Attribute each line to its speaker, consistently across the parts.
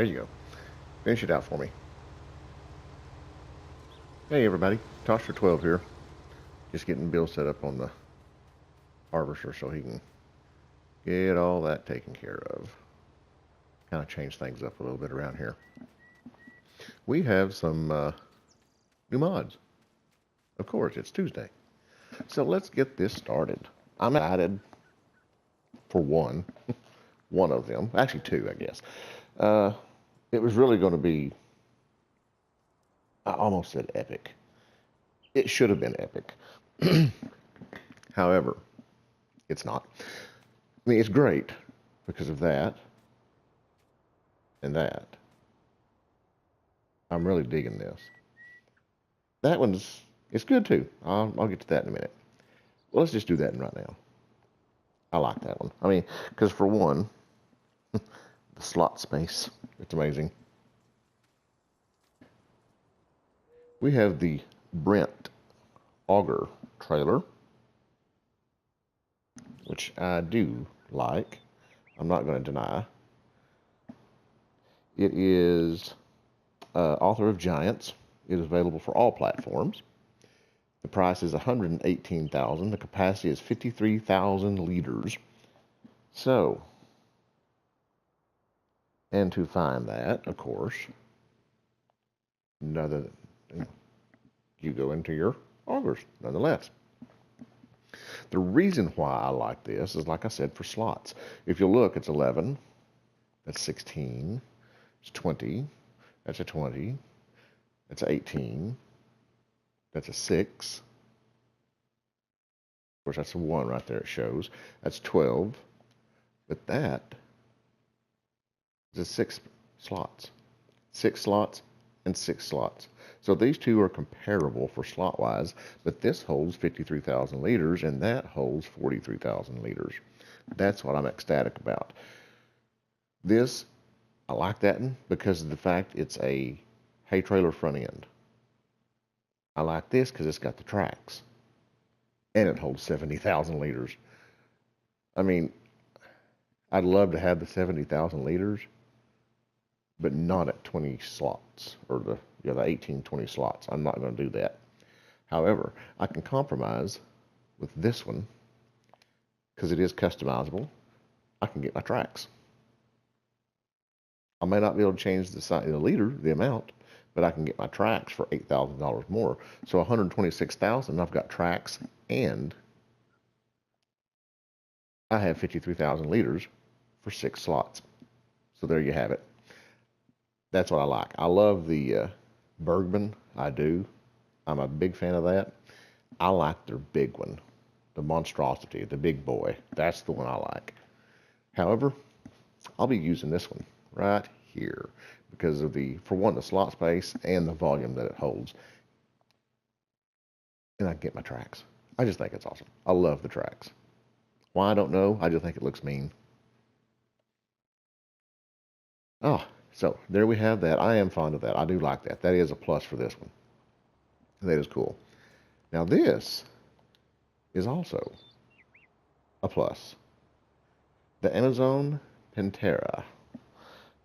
Speaker 1: There you go. Finish it out for me. Hey everybody, Tosh for 12 here. Just getting Bill set up on the harvester so he can get all that taken care of. Kind of change things up a little bit around here. We have some new mods. Of course, it's Tuesday. So let's get this started. I'm excited for one of them. Actually two, I guess. It was really going to be, I almost said epic. It should have been epic. However, it's not. I mean, it's great because of that and that. I'm really digging this. That it's good too. I'll get to that in a minute. Well, let's just do that right now. I like that one. I mean, because for one, the slot space, it's amazing. We have the Brent Auger trailer, which I do like. I'm not going to deny. It is Author of Giants. It is available for all platforms. The price is $118,000. The capacity is 53,000 liters. So, and to find that, of course, you go into your augers, nonetheless. The reason why I like this is, like I said, for slots. If you look, it's 11, that's 16, it's 20, that's a 20, that's 18, that's a 6. Of course, that's a 1 right there, it shows. That's 12, but that is 6 slots. 6 slots and 6 slots. So these two are comparable for slot-wise, but this holds 53,000 liters, and that holds 43,000 liters. That's what I'm ecstatic about. This, I like that one because of the fact it's a hay trailer front end. I like this because it's got the tracks, and it holds 70,000 liters. I mean, I'd love to have the 70,000 liters, but not at 20 slots, or the 18, 20 slots. I'm not going to do that. However, I can compromise with this one because it is customizable. I can get my tracks. I may not be able to change the size, the liter, the amount, but I can get my tracks for $8,000 more. So $126,000, I've got tracks, and I have 53,000 liters for 6 slots. So there you have it. That's what I like. I love the Bergman. I do. I'm a big fan of that. I like their big one, the monstrosity, the big boy. That's the one I like. However, I'll be using this one right here because of for one, the slot space and the volume that it holds. And I get my tracks. I just think it's awesome. I love the tracks. Why, I don't know. I just think it looks mean. Oh, so there we have that. I am fond of that. I do like that. That is a plus for this one. That is cool. Now this is also a plus. The Amazon Pantera.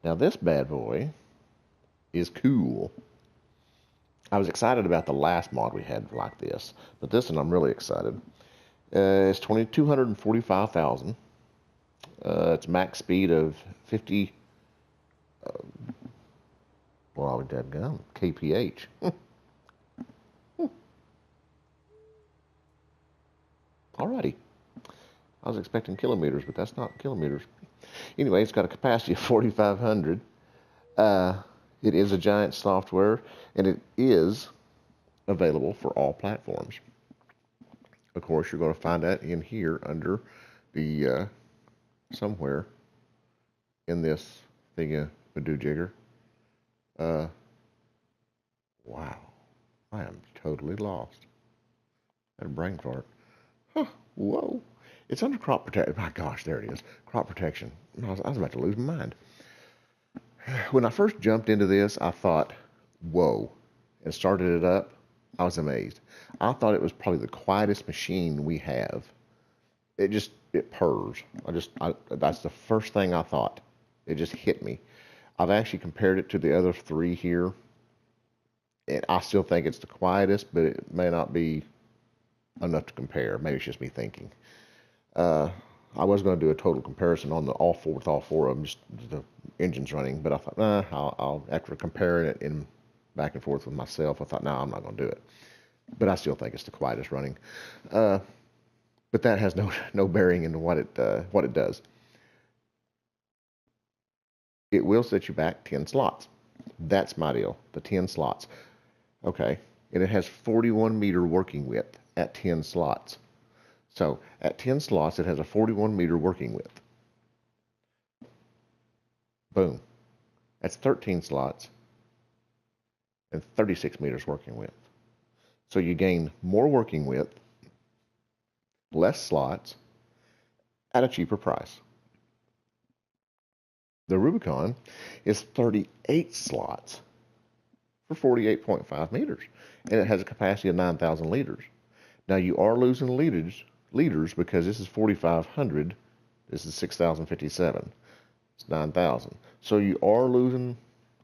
Speaker 1: Now this bad boy is cool. I was excited about the last mod we had like this, but this one I'm really excited. It's 245,000. It's max speed of 50. Well, I would dead gum. kph. Alrighty. I was expecting kilometers, but that's not kilometers. Anyway, it's got a capacity of 4,500. It is a giant software, and it is available for all platforms. Of course, you're going to find that in here under the somewhere in this thingy-majigger. Wow, I am totally lost. I had a brain fart. Huh, whoa. It's under crop protection. My gosh, there it is. Crop protection. I was about to lose my mind. When I first jumped into this, I thought, whoa, and started it up. I was amazed. I thought it was probably the quietest machine we have. It purrs. That's the first thing I thought. It just hit me. I've actually compared it to the other three here. And I still think it's the quietest, but it may not be enough to compare. Maybe it's just me thinking. I was going to do a total comparison on all four of them, just the engines running, but I thought, I'll after comparing it in back and forth with myself, I thought, no, I'm not going to do it. But I still think it's the quietest running. But that has no bearing into what it does. It will set you back 10 slots. That's my deal, the 10 slots. Okay, and it has 41 meter working width at 10 slots. So at 10 slots, it has a 41 meter working width. Boom. That's 13 slots and 36 meters working width. So you gain more working width, less slots, at a cheaper price. The Rubicon is 38 slots for 48.5 meters, and it has a capacity of 9,000 liters. Now you are losing liters because this is 4,500, this is 6,057, it's 9,000. So you are losing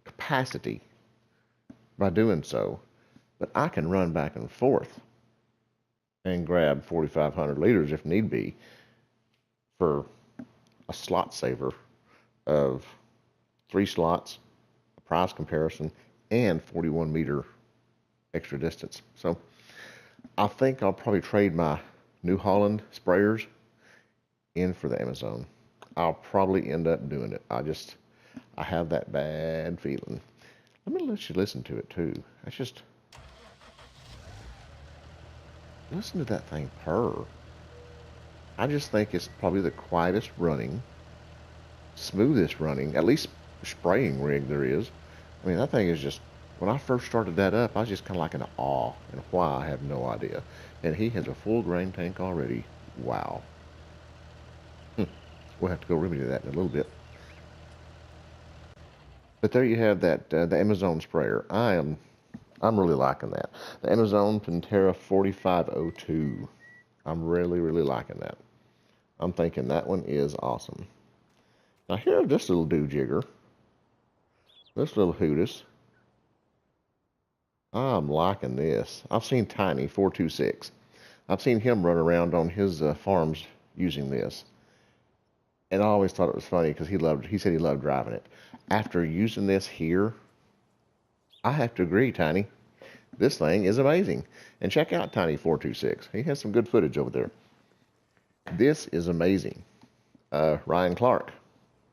Speaker 1: capacity by doing so, but I can run back and forth and grab 4,500 liters if need be for a slot saver of 3 slots, a price comparison, and 41 meter extra distance. So I think I'll probably trade my New Holland sprayers in for the Amazon. I'll probably end up doing it. I have that bad feeling. Let me let you listen to it too. It's just, listen to that thing purr. I just think it's probably the quietest running, smoothest running, at least spraying rig there is. I mean, that thing is just, when I first started that up, I was just kind of like in awe, and why, I have no idea. And he has a full grain tank already. Wow. We'll have to go remedy that in a little bit. But there you have that, the Amazon sprayer. I'm really liking that. The Amazon Pantera 4502. I'm really, really liking that. I'm thinking that one is awesome. Now here's this little doo-jigger. This little hootis. I'm liking this. I've seen Tiny 426. I've seen him run around on his farms using this. And I always thought it was funny because he said he loved driving it. After using this here, I have to agree, Tiny. This thing is amazing. And check out Tiny 426. He has some good footage over there. This is amazing. Ryan Clark,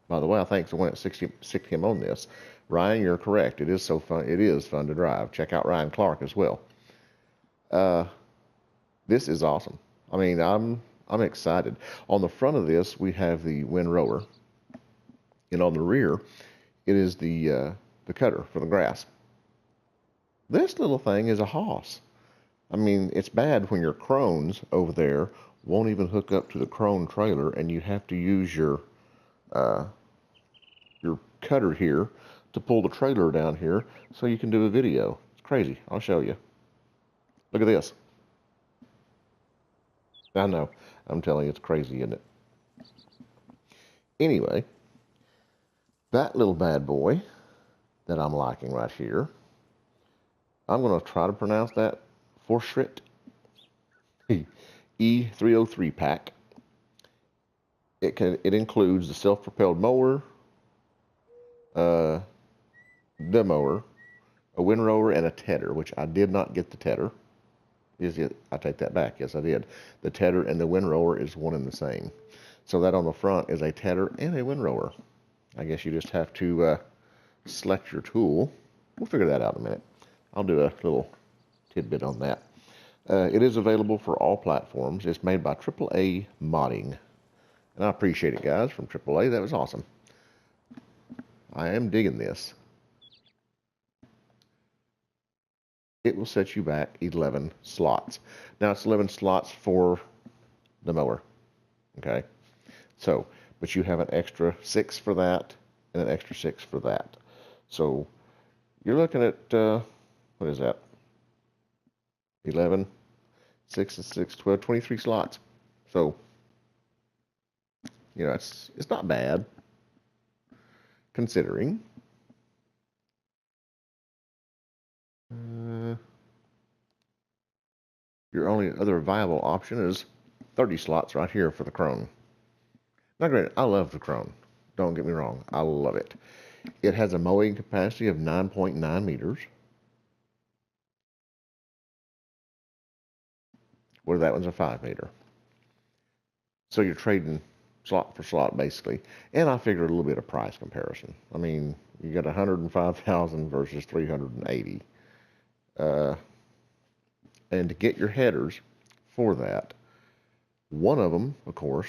Speaker 1: by the way, I think is the one that sicked him on this. Ryan, you're correct. It is so fun. It is fun to drive. Check out Ryan Clark as well. This is awesome. I mean, I'm excited. On the front of this, we have the Windrower, and on the rear, it is the cutter for the grass. This little thing is a hoss. I mean, it's bad when your Krones over there won't even hook up to the Krone trailer, and you have to use your cutter here to pull the trailer down here so you can do a video. It's crazy. I'll show you. Look at this. I know. I'm telling you, it's crazy, isn't it? Anyway, that little bad boy that I'm liking right here, I'm going to try to pronounce that Fortschritt E303 pack. It includes the self-propelled mower, the mower, a windrower, and a tedder, which I did not get the tedder. I take that back. Yes, I did. The tedder and the windrower is one and the same. So that on the front is a tedder and a windrower. I guess you just have to select your tool. We'll figure that out in a minute. I'll do a little tidbit on that. It is available for all platforms. It's made by AAA Modding. And I appreciate it, guys, from AAA. That was awesome. I am digging this. It will set you back 11 slots. Now, it's 11 slots for the mower. Okay? So, but you have an extra 6 for that and an extra 6 for that. So, you're looking at, what is that? 11, 6 and 6, 12, 23 slots. So, you know, it's not bad, considering. Your only other viable option is 30 slots right here for the Krone. Now granted, I love the Krone. Don't get me wrong, I love it. It has a mowing capacity of 9.9 meters. Where that one's a 5 meter. So you're trading slot for slot basically. And I figured a little bit of price comparison. I mean, you got 105,000 versus 380. And to get your headers for that, one of them, of course,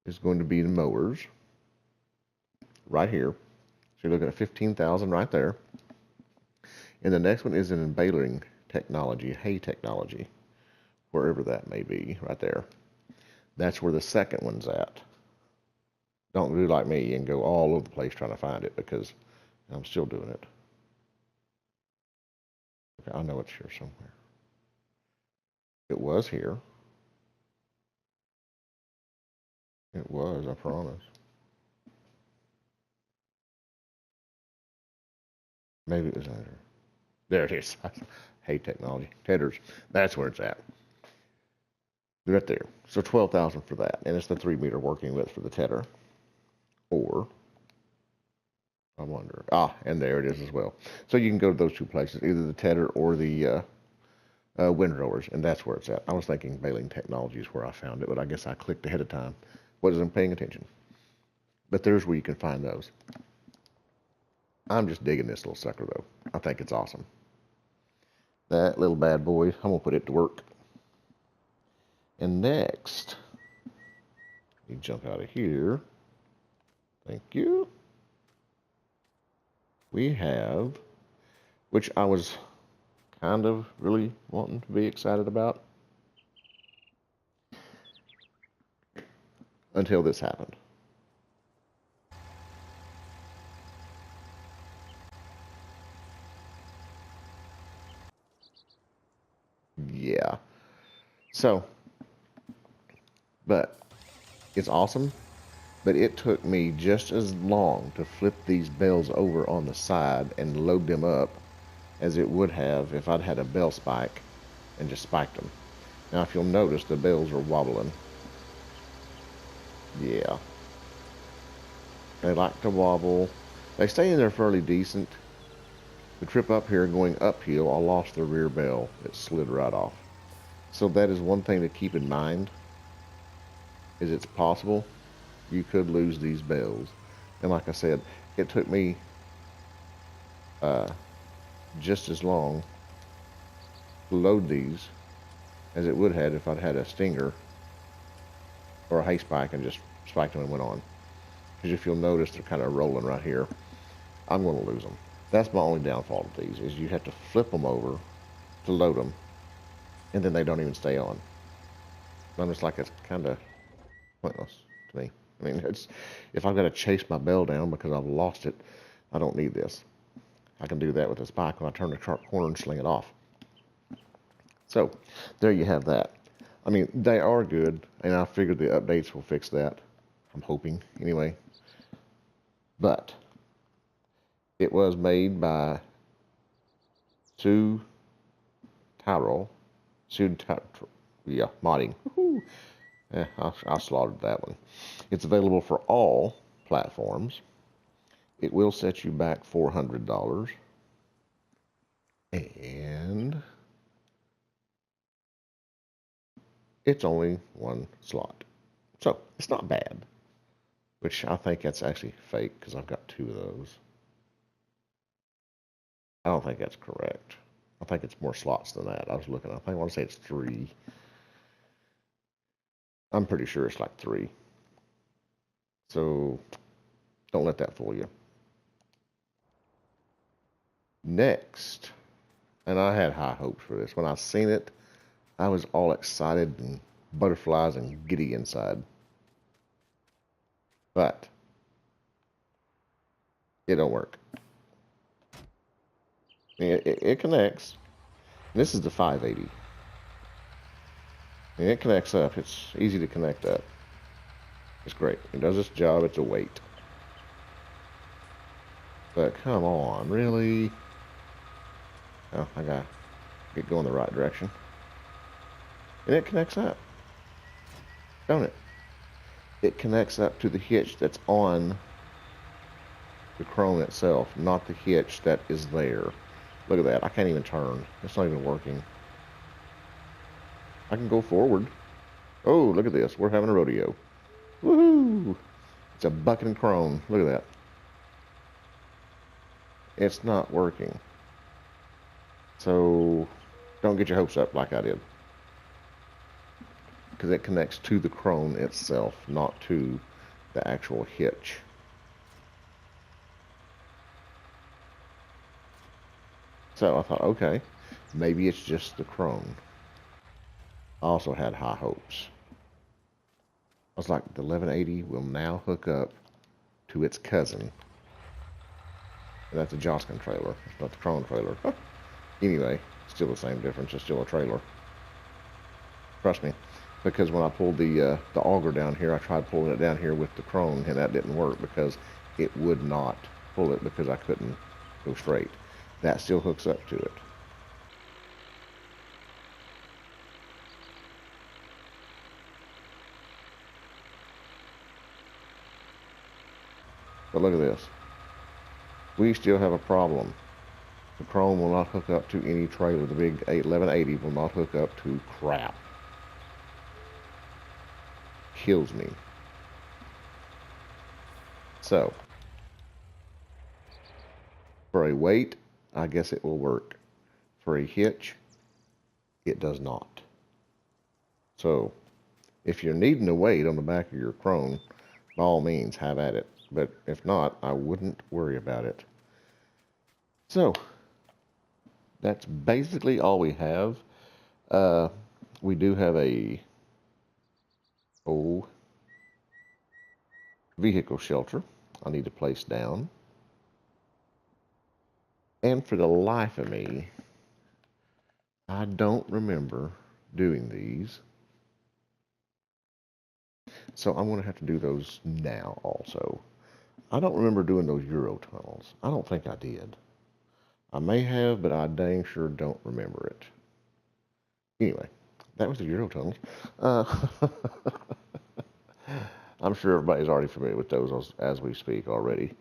Speaker 1: is going to be the Mowers right here. So you're looking at 15,000 right there. And the next one is in baling technology, hay technology, wherever that may be, right there. That's where the second one's at. Don't do like me and go all over the place trying to find it, because I'm still doing it. Okay, I know it's here somewhere. It was here. It was, I promise. Maybe it was under. There it is. Hay technology. Tethers. That's where it's at. Right there. So 12,000 for that. And it's the 3 meter working width for the tether. Or, I wonder. And there it is as well. So you can go to those two places, either the tether or the Windrowers, and that's where it's at. I was thinking baling technology is where I found it, but I guess I clicked ahead of time. Wasn't paying attention. But there's where you can find those. I'm just digging this little sucker, though. I think it's awesome. That little bad boy, I'm going to put it to work. And next, you jump out of here. Thank you. We have, which I was kind of really wanting to be excited about until this happened. Yeah. So, but it's awesome. But it took me just as long to flip these bales over on the side and load them up as it would have if I'd had a bale spike and just spiked them. Now, if you'll notice, the bales are wobbling. Yeah. They like to wobble. They stay in there fairly decent. The trip up here going uphill, I lost the rear bale. It slid right off. So that is one thing to keep in mind, is it's possible you could lose these bales. And like I said, it took me just as long to load these as it would have if I'd had a stinger or a hay spike and just spiked them and went on. Because if you'll notice, they're kind of rolling right here. I'm going to lose them. That's my only downfall to these, is you have to flip them over to load them, and then they don't even stay on. I'm just like, it's kind of pointless to me. I mean, it's, if I've got to chase my bell down because I've lost it, I don't need this. I can do that with a spike when I turn the corner and sling it off. So, there you have that. I mean, they are good, and I figured the updates will fix that. I'm hoping, anyway. But it was made by Sue Tyrell. Yeah, modding. Yeah, I slaughtered that one. It's available for all platforms. It will set you back $400. And it's only one slot. So, it's not bad. Which I think that's actually fake, because I've got two of those. I don't think that's correct. I think it's more slots than that. I was looking. I want to say it's 3. I'm pretty sure it's like 3. So, don't let that fool you. Next, and I had high hopes for this. When I seen it, I was all excited and butterflies and giddy inside. But it don't work. It connects. This is the 580. And it connects up. It's easy to connect up. It's great. It does its job. It's a weight. But come on, really? Oh, I got Get going the right direction. And it connects up, don't it? It connects up to the hitch that's on the Krone itself, not the hitch that is there. Look at that. I can't even turn. It's not even working. I can go forward. Oh, look at this. We're having a rodeo. Woohoo! It's a bucket and Krone. Look at that. It's not working. So don't get your hopes up like I did. Because it connects to the Krone itself, not to the actual hitch. So I thought, okay, maybe it's just the Krone. I also had high hopes. I was like, the 1180 will now hook up to its cousin. And that's a Joskin trailer. It's not the Krone trailer. Anyway, still the same difference. It's still a trailer. Trust me. Because when I pulled the Auger down here, I tried pulling it down here with the Krone, and that didn't work because it would not pull it because I couldn't go straight. That still hooks up to it. But look at this. We still have a problem. The Krone will not hook up to any trailer. The big 1180 will not hook up to crap. Kills me. So, for a weight, I guess it will work. For a hitch, it does not. So, if you're needing a weight on the back of your Krone, by all means, have at it. But if not, I wouldn't worry about it. So, that's basically all we have. We do have a vehicle shelter I need to place down. And for the life of me, I don't remember doing these. So I'm going to have to do those now also. I don't remember doing those Euro tunnels. I don't think I did. I may have, but I dang sure don't remember it. Anyway, that was the Euro tunnels. I'm sure everybody's already familiar with those as we speak already.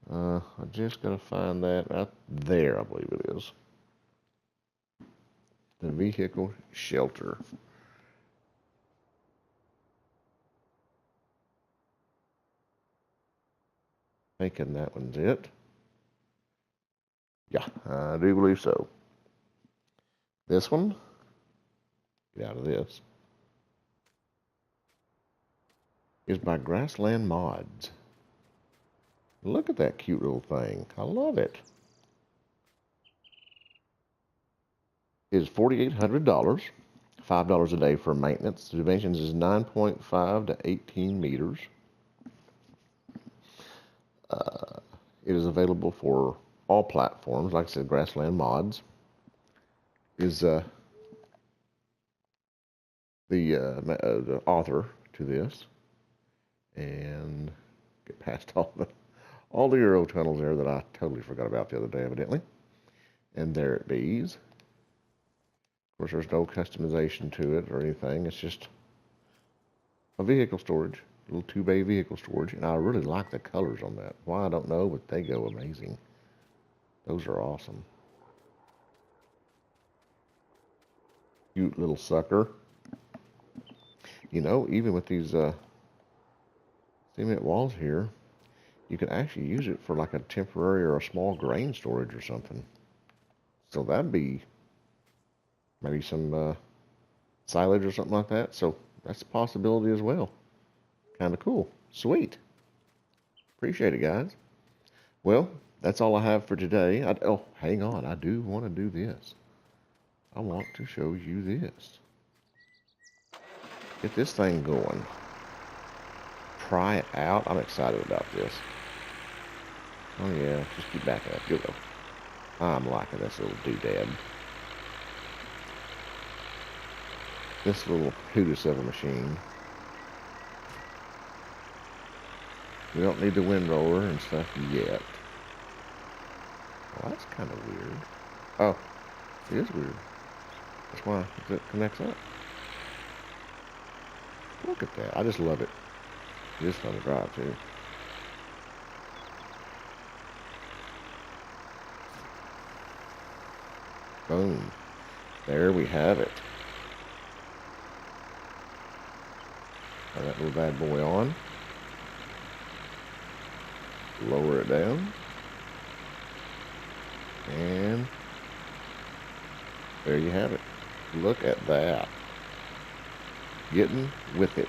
Speaker 1: I just got to find that right there, I believe it is. The vehicle shelter. Thinking that one's it. Yeah, I do believe so. This one, get out of this, is by Grassland Mods. Look at that cute little thing. I love it. It is $4,800, $5 a day for maintenance. The dimensions is 9.5 to 18 meters. It is available for all platforms. Like I said, Grassland Mods is the author to this. And get past all the Euro tunnels there that I totally forgot about the other day, evidently. And there it bees. Of course, there's no customization to it or anything. It's just a vehicle storage, a little 2-bay vehicle storage. And I really like the colors on that. Why, I don't know, but they go amazing. Those are awesome. Cute little sucker. You know, even with these cement walls here, you can actually use it for like a temporary or a small grain storage or something. So that'd be maybe some silage or something like that. So that's a possibility as well. Kind of cool. Sweet. Appreciate it, guys. Well, that's all I have for today. Oh, hang on. I do want to do this. I want to show you this. Get this thing going. Try it out. I'm excited about this. Oh yeah, just keep backing up. You'll go. I'm liking this little doodad. This little hootess of a machine. We don't need the windrower and stuff yet. Well, that's kind of weird. Oh, it is weird. That's why it connects up. Look at that. I just love it. It is fun to drive too. Boom. There we have it. Put that little bad boy on. Lower it down. And there you have it. Look at that. Getting with it.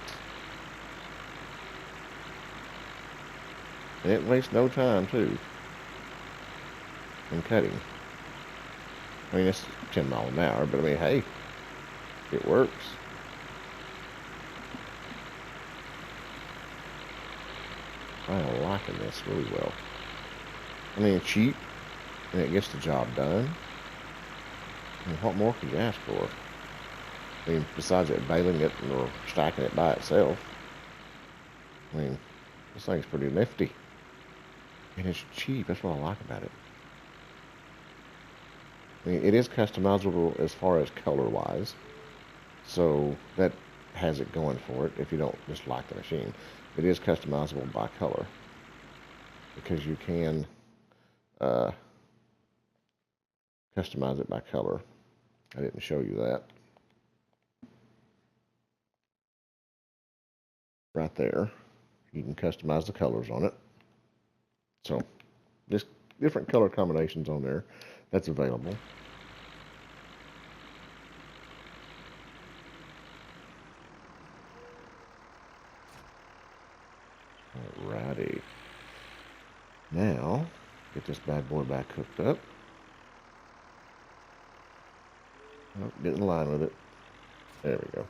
Speaker 1: And it wastes no time too in cutting. I mean, it's 10 miles an hour, but I mean, hey, it works. I'm liking this really well. I mean, it's cheap, and it gets the job done. I mean, what more could you ask for? I mean, besides it baling it or stacking it by itself. I mean, this thing's pretty nifty. And it's cheap, that's what I like about it. I mean, it is customizable as far as color-wise, so that has it going for it if you don't just like the machine. It is customizable by color, because you can customize it by color. I didn't show you that. Right there, you can customize the colors on it. So, just different color combinations on there. That's available. Alrighty. Now, get this bad boy back hooked up. Oh, get in line with it. There we go.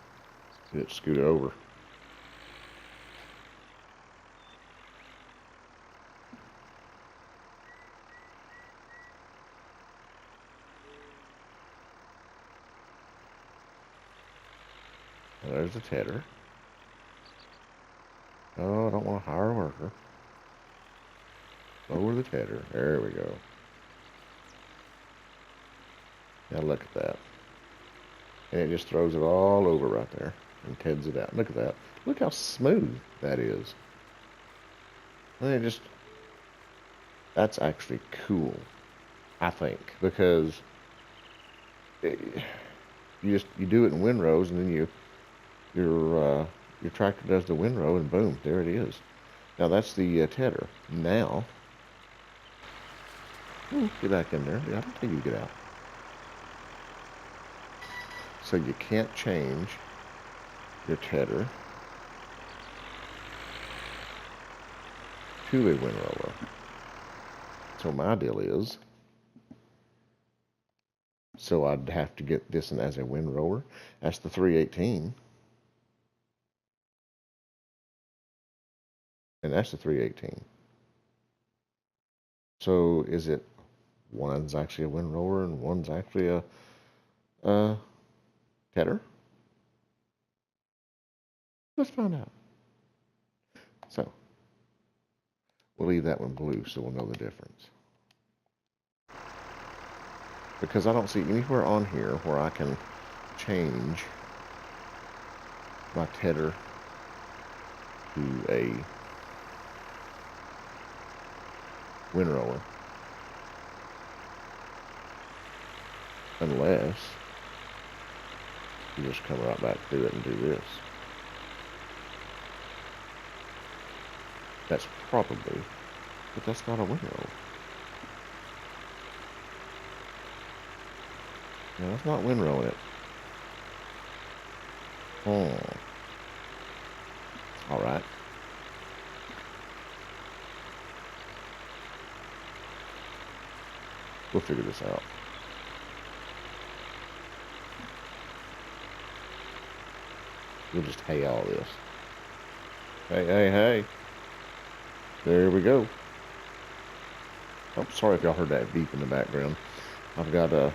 Speaker 1: Get it scooted over. There's the tedder. Oh, I don't want to hire a worker. Lower the tedder. There we go. Now look at that. And it just throws it all over right there and teds it out. Look at that. Look how smooth that is. And it just, that's actually cool, I think, because you do it in windrows, and then your tractor does the windrow, and boom, there it is. Now that's the tedder. Now, get back in there. I don't think you get out. So you can't change your tedder to a windrower. So my deal is, so I'd have to get this as a windrower. That's the 318. And that's the 318. So is it one's actually a windrower and one's actually a tedder? Let's find out. So we'll leave that one blue so we'll know the difference. Because I don't see anywhere on here where I can change my tedder to a windrower, unless you just come right back through it and do this. That's probably, but that's not a windrower. No, it's not windrowing it. Oh. All right. We'll figure this out. We'll just hay all this. Hey, hey, hey. There we go. Oh, sorry if y'all heard that beep in the background. I've got a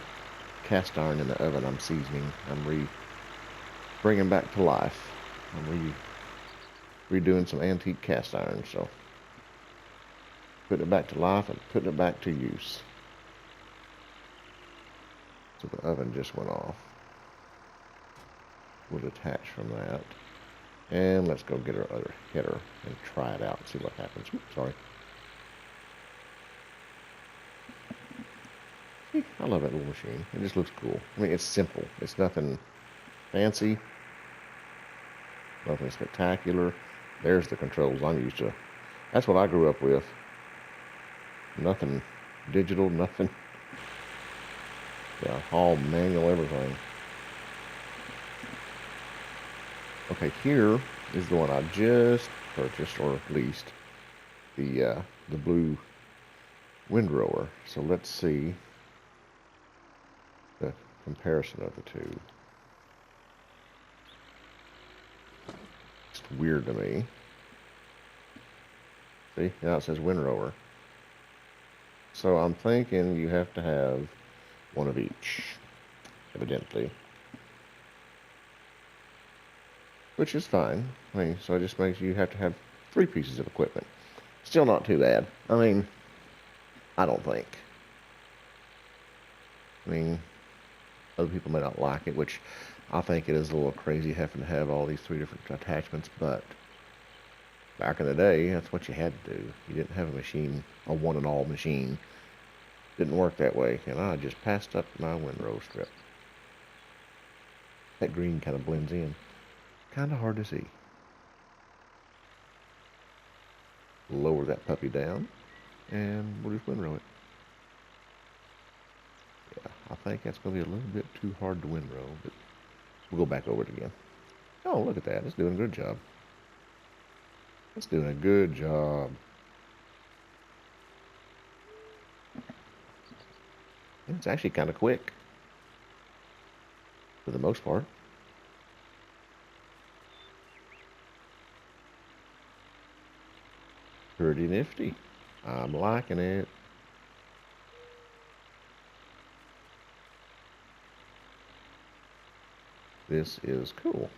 Speaker 1: cast iron in the oven I'm seasoning. I'm bringing back to life. I'm redoing some antique cast iron, so putting it back to life and putting it back to use. So the oven just went off. will detach from that. And let's go get our other header and try it out and see what happens. Oops, sorry. See, I love that little machine. It just looks cool. I mean, it's simple. It's nothing fancy. Nothing spectacular. There's the controls I'm used to. That's what I grew up with. Nothing digital, nothing. Yeah, all manual, everything. Okay, here is the one I just purchased or leased. The blue Windrower. So let's see the comparison of the two. It's weird to me. See, now it says Windrower. So I'm thinking you have to have one of each, evidently. Which is fine. I mean, so it just makes you have to have 3 pieces of equipment. Still not too bad. I mean, I don't think. I mean, other people may not like it, which I think it is a little crazy having to have all these 3 different attachments, but back in the day, that's what you had to do. You didn't have a machine, a one-and-all machine. Didn't work that way, and I just passed up my windrow strip. That green kind of blends in. Kind of hard to see. Lower that puppy down, and we'll just windrow it. Yeah, I think that's going to be a little bit too hard to windrow, but we'll go back over it again. Oh, look at that. It's doing a good job. It's doing a good job. And it's actually kind of quick, for the most part. Pretty nifty. I'm liking it. This is cool.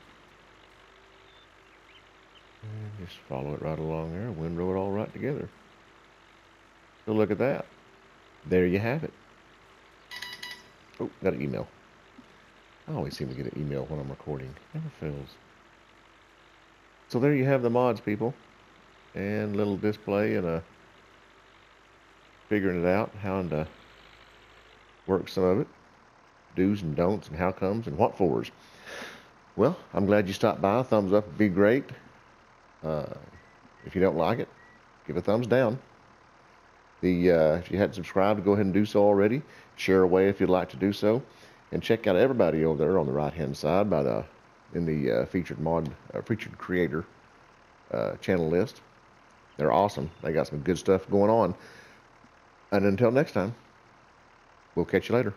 Speaker 1: And just follow it right along there, windrow it all right together. So look at that. There you have it. Oh, got an email. I always seem to get an email when I'm recording. Never fails. So there you have the mods, people. And little display and figuring it out, how to work some of it. Do's and don'ts and how comes and what fors. Well, I'm glad you stopped by. A thumbs up would be great. If you don't like it, give a thumbs down. If you hadn't subscribed, go ahead and do so already. Share away if you'd like to do so. And check out everybody over there on the right-hand side in the featured creator channel list. They're awesome. They got some good stuff going on. And until next time, we'll catch you later.